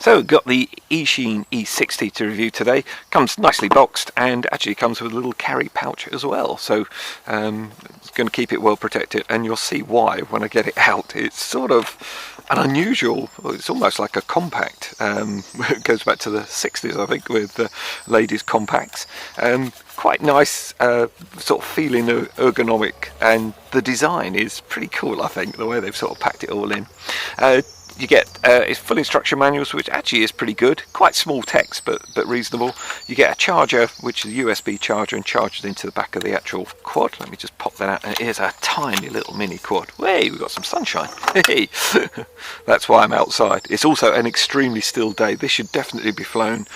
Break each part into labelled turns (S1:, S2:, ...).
S1: So got the Eachine E60 to review today. Comes nicely boxed and actually comes with a little carry pouch as well. So it's going to keep it well protected, and you'll see why when I get it out. It's sort of an unusual, it's almost like a compact. It goes back to the 60s, I think, with ladies' compacts. Quite nice sort of feeling ergonomic, and the design is pretty cool, I think, the way they've sort of packed it all in. You get it's full instruction manuals, which actually is pretty good. Quite small text, but reasonable. You get a charger, which is a USB charger, and charged into the back of the actual quad. Let me just pop that out. And it is a tiny little mini quad. Hey, we've got some sunshine. Hey, that's why I'm outside. It's also an extremely still day. This should definitely be flown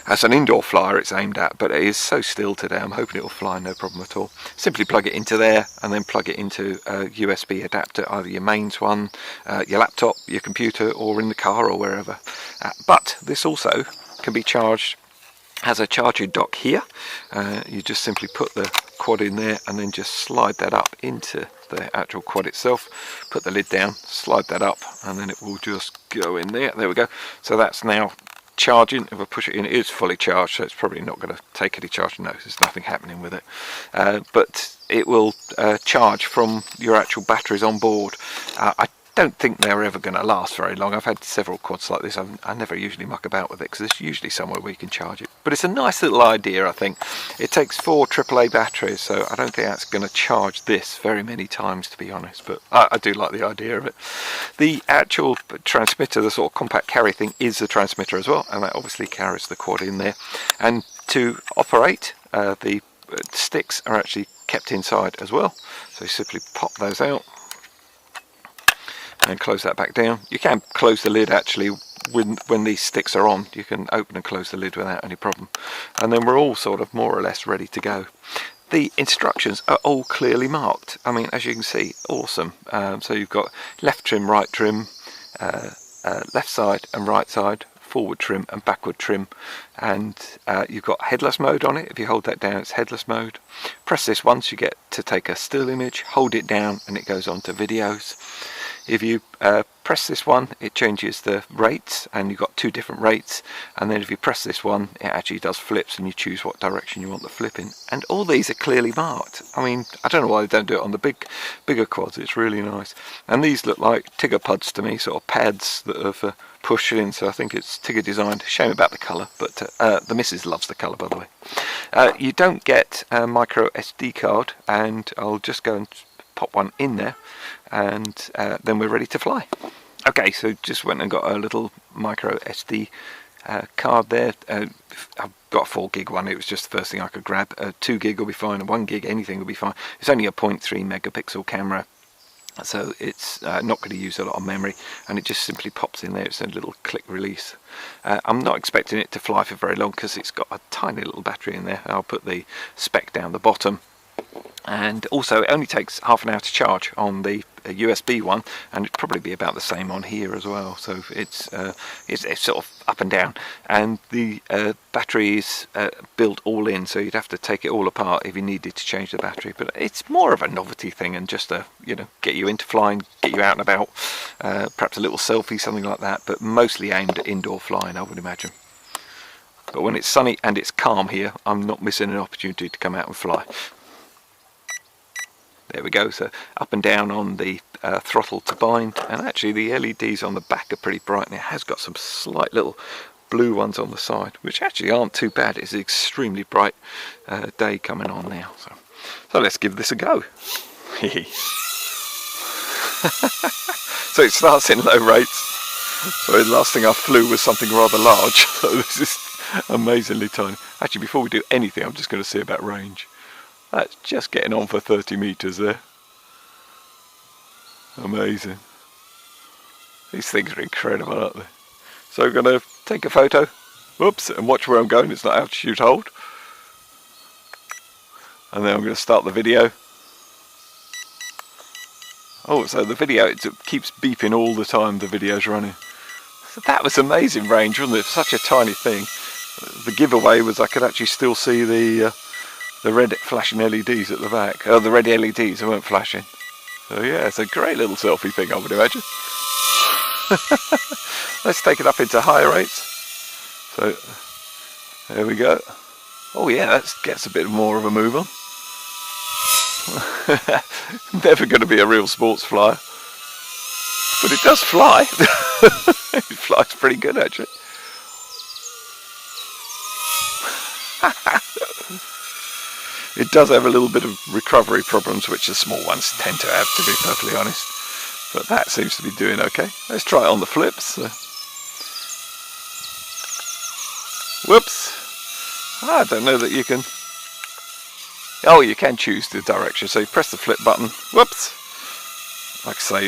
S1: as an indoor flyer. It's aimed at, but it is so still today. I'm hoping it will fly no problem at all. Simply plug it into there, and then plug it into a USB adapter, either your mains one, your laptop, your computer, or in the car or wherever. But this also can be charged, has a charging dock here. You just simply put the quad in there and then just slide that up into the actual quad itself, put the lid down, slide that up, and then it will just go in there. There we go. So that's now charging. If I push it in, it is fully charged, so it's probably not going to take any charge. No, there's nothing happening with it, but it will charge from your actual batteries on board. I don't think they're ever going to last very long. I've had several quads like this. I never usually muck about with it because there's usually somewhere where you can charge it. But it's a nice little idea, I think. It takes 4 AAA batteries, so I don't think that's going to charge this very many times, to be honest. But I do like the idea of it. The actual transmitter, the sort of compact carry thing, is the transmitter as well, and that obviously carries the quad in there. And to operate, the sticks are actually kept inside as well. So you simply pop those out and close that back down. You can close the lid actually when these sticks are on. You can open and close the lid without any problem, and then we're all sort of more or less ready to go. The instructions are all clearly marked. I mean, as you can see, awesome. So you've got left trim, right trim, left side and right side, forward trim and backward trim, and you've got headless mode on it. If you hold that down, it's headless mode. Press this once, you get to take a still image, hold it down and it goes on to videos. If you press this one, it changes the rates, and you've got 2 different rates. And then if you press this one, it actually does flips, and you choose what direction you want the flip in. And all these are clearly marked. I mean, I don't know why they don't do it on the bigger quads. It's really nice. And these look like Tigger puds to me, sort of pads that have pushed in. So I think it's Tigger designed. Shame about the colour, but the missus loves the colour, by the way. You don't get a micro SD card, and I'll just go and pop one in there, and then we're ready to fly. Okay, so just went and got a little micro SD card there. I've got a 4 gig one. It was just the first thing I could grab. 2 gig will be fine, 1 gig, anything will be fine. It's only a 0.3 megapixel camera, so it's not going to use a lot of memory, and it just simply pops in there. It's a little click release. I'm not expecting it to fly for very long because it's got a tiny little battery in there. I'll put the spec down the bottom. And also it only takes half an hour to charge on the USB one, and it'd probably be about the same on here as well. So it's sort of up and down, and the battery is built all in, so you'd have to take it all apart if you needed to change the battery. But it's more of a novelty thing, and just to, you know, get you into flying, get you out and about, perhaps a little selfie, something like that, but mostly aimed at indoor flying, I would imagine. But when it's sunny and it's calm here, I'm not missing an opportunity to come out and fly. There we go, so up and down on the throttle to bind, and actually the LEDs on the back are pretty bright, and it has got some slight little blue ones on the side, which actually aren't too bad. It's an extremely bright day coming on now, so let's give this a go. So it starts in low rates. So the last thing I flew was something rather large, so this is amazingly tiny. Actually, before we do anything, I'm just going to see about range. That's just getting on for 30 meters there. Amazing. These things are incredible, aren't they? So I'm going to take a photo, whoops, and watch where I'm going. It's not altitude hold. And then I'm going to start the video. Oh, so the video, it keeps beeping all the time the video's running. So that was amazing range, wasn't it? Such a tiny thing. The giveaway was I could actually still see the red flashing LEDs at the back. Oh, the red LEDs, they weren't flashing. So yeah, it's a great little selfie thing, I would imagine. Let's take it up into higher rates. So there we go. Oh yeah, that gets a bit more of a move on. Never going to be a real sports flyer, but it does fly. It flies pretty good actually. It does have a little bit of recovery problems, which the small ones tend to have, to be perfectly honest. But that seems to be doing okay. Let's try it on the flips. Whoops. I don't know that you can... Oh, you can choose the direction. So you press the flip button. Whoops. Like I say,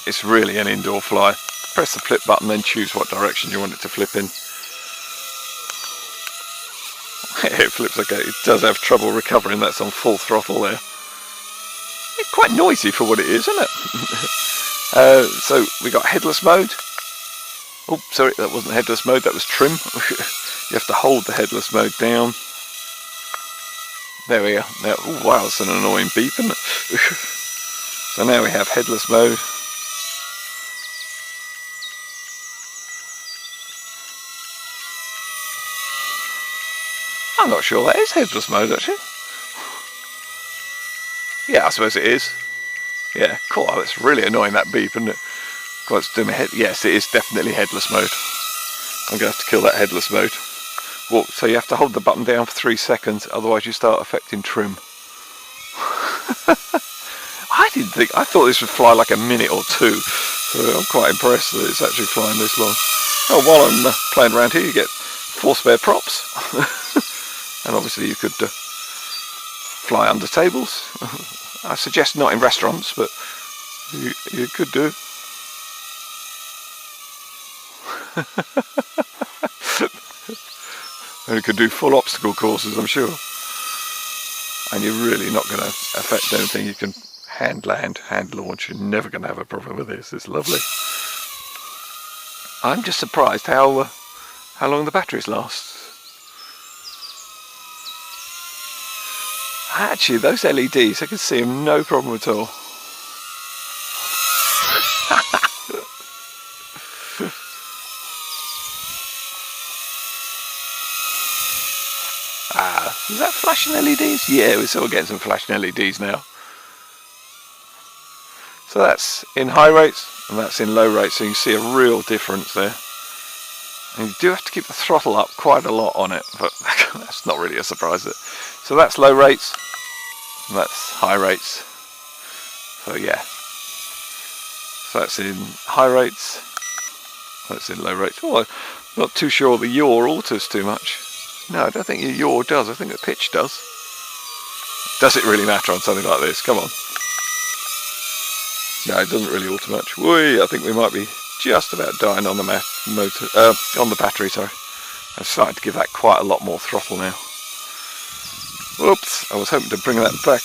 S1: it's really an indoor fly. Press the flip button, then choose what direction you want it to flip in. It flips okay. It does have trouble recovering. That's on full throttle there. It's quite noisy for what it is, isn't it? So we got headless mode. Oh, sorry, that wasn't headless mode. That was trim. You have to hold the headless mode down. There we are. Now, oh, wow, that's an annoying beep, isn't it? So now we have headless mode. I'm not sure that is headless mode actually. Yeah, I suppose it is. Yeah, cool. Oh, it's really annoying, that beep, isn't it? God, it's doing my head. Yes, it is definitely headless mode. I'm going to have to kill that headless mode. Well, so you have to hold the button down for 3 seconds, otherwise you start affecting trim. I thought this would fly like a minute or two, so I'm quite impressed that it's actually flying this long. Oh, while I'm playing around here, you get 4 spare props. And obviously you could fly under tables. I suggest not in restaurants, but you could do. And you could do full obstacle courses, I'm sure. And you're really not going to affect anything. You can hand land, hand launch. You're never going to have a problem with this. It's lovely. I'm just surprised how long the batteries last. Actually, those LEDs, I can see them no problem at all. Is that flashing LEDs? Yeah, we're sort of getting some flashing LEDs now. So that's in high rates and that's in low rates, so you can see a real difference there. And you do have to keep the throttle up quite a lot on it, but that's not really a surprise. So that's low rates and that's high rates. So yeah. So that's in high rates, that's in low rates. Oh, I'm not too sure the yaw alters too much. No, I don't think your yaw does. I think the pitch does. Does it really matter on something like this? Come on. No, it doesn't really alter much. Whee, I think we might be just about dying on the motor, on the battery. Sorry, I'm starting to give that quite a lot more throttle now. Whoops! I was hoping to bring that back.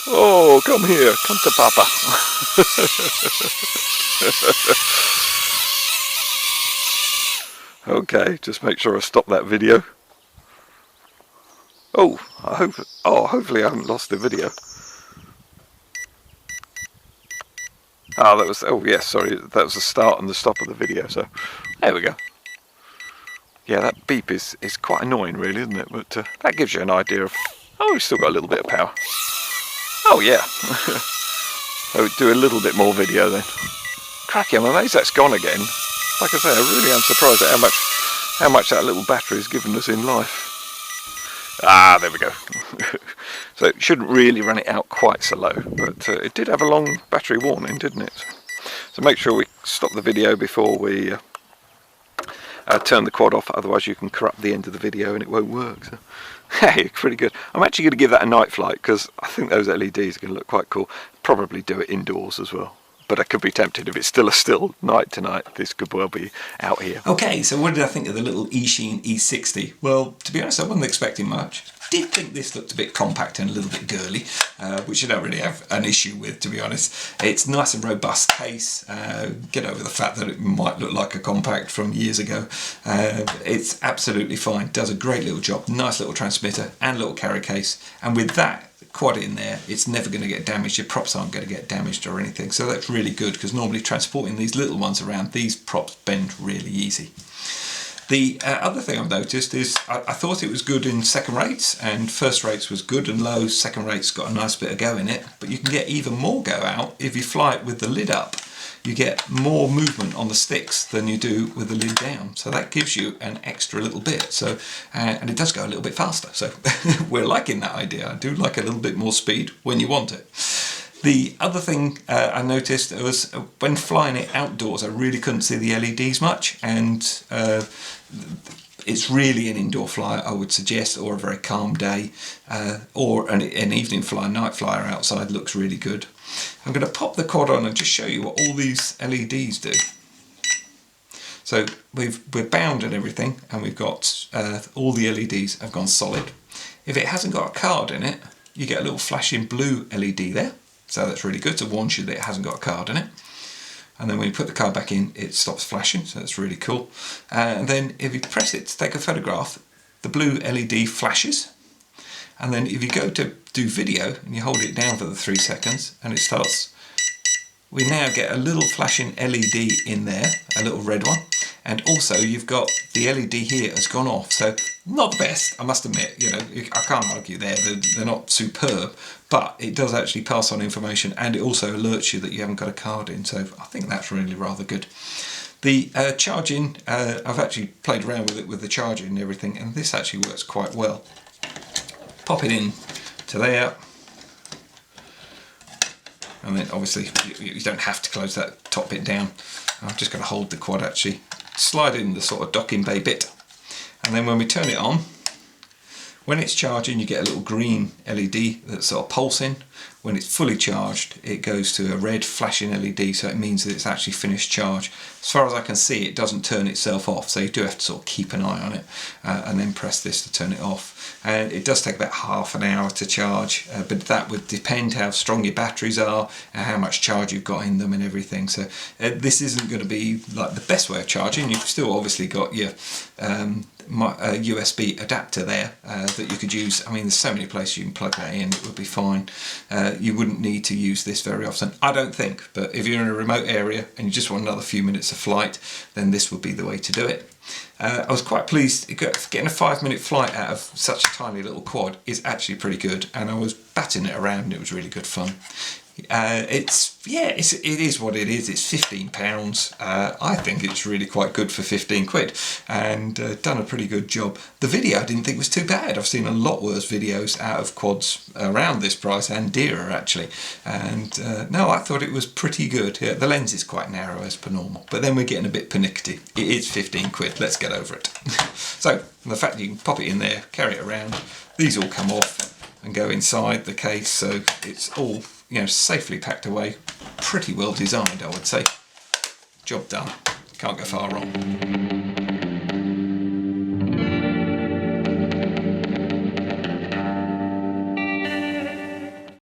S1: Oh, come here, come to Papa. Okay, just make sure I stop that video. Oh, hopefully I haven't lost the video. Oh, that was, oh yes, sorry, that was the start and the stop of the video, so there we go. Yeah, that beep is quite annoying really, isn't it? But that gives you an idea of, oh, we've still got a little bit of power. Oh yeah. So do a little bit more video then. Cracky, I'm amazed that's gone again. Like I say, I really am surprised at how much that little battery has given us in life. Ah, there we go. So it shouldn't really run it out quite so low, but it did have a long battery warning, didn't it? So make sure we stop the video before we turn the quad off, otherwise you can corrupt the end of the video and it won't work. So, hey, pretty good. I'm actually going to give that a night flight because I think those LEDs are going to look quite cool. Probably do it indoors as well. But I could be tempted if it's still a still night tonight. This could well be out here. Okay, so what did I think of the little Eachine E60? Well, to be honest, I wasn't expecting much. Did think this looked a bit compact and a little bit girly, which I don't really have an issue with, to be honest. It's nice and robust case. Get over the fact that it might look like a compact from years ago. It's absolutely fine. Does a great little job. Nice little transmitter and little carry case. And with that, quad in there, it's never going to get damaged. Your props aren't going to get damaged or anything. So that's really good, because normally transporting these little ones around, these props bend really easy. The other thing I've noticed is I thought it was good in second rates, and first rates was good and low, second rates got a nice bit of go in it, but you can get even more go out if you fly it with the lid up. You get more movement on the sticks than you do with the lid down, so that gives you an extra little bit. So and it does go a little bit faster, so we're liking that idea. I do like a little bit more speed when you want it. The other thing I noticed was when flying it outdoors, I really couldn't see the LEDs much, and it's really an indoor flight, I would suggest, or a very calm day, or an evening flyer, night flyer outside looks really good. I'm going to pop the quad on and just show you what all these LEDs do. So we're bound and everything, and we've got all the LEDs have gone solid. If it hasn't got a card in it, you get a little flashing blue LED there. So that's really good to warn you that it hasn't got a card in it. And then when you put the card back in, it stops flashing, so that's really cool. And then if you press it to take a photograph, the blue LED flashes. And then if you go to do video and you hold it down for the 3 seconds and it starts, we now get a little flashing LED in there, a little red one. And also you've got the LED here has gone off, so not the best, I must admit. You know, I can't argue there, they're not superb, but it does actually pass on information, and it also alerts you that you haven't got a card in, so I think that's really rather good. The charging, I've actually played around with it with the charging and everything, and this actually works quite well. Pop it in to there, and then obviously you don't have to close that top bit down. I'm just going to hold the quad, actually slide in the sort of docking bay bit, and then when we turn it on, when it's charging you get a little green LED that's sort of pulsing. When it's fully charged it goes to a red flashing LED, so it means that it's actually finished charge. As far as I can see, it doesn't turn itself off, so you do have to sort of keep an eye on it and then press this to turn it off. And it does take about half an hour to charge, but that would depend how strong your batteries are and how much charge you've got in them and everything. So this isn't going to be like the best way of charging. You've still obviously got your USB adapter there that you could use. I mean, there's so many places you can plug that in, it would be fine. You wouldn't need to use this very often, I don't think, but if you're in a remote area and you just want another few minutes of flight, then this would be the way to do it. I was quite pleased. Getting a 5-minute flight out of such a tiny little quad is actually pretty good, and I was batting it around and it was really good fun. It is what it is. It's £15. I think it's really quite good for 15 quid, and done a pretty good job. The video I didn't think was too bad. I've seen a lot worse videos out of quads around this price and dearer actually, and no, I thought it was pretty good. Yeah, the lens is quite narrow as per normal, but then we're getting a bit pernickety. It is 15 quid, let's get over it. So the fact that you can pop it in there, carry it around, these all come off and go inside the case, so it's all, you know, safely packed away. Pretty well designed, I would say. Job done. Can't go far wrong.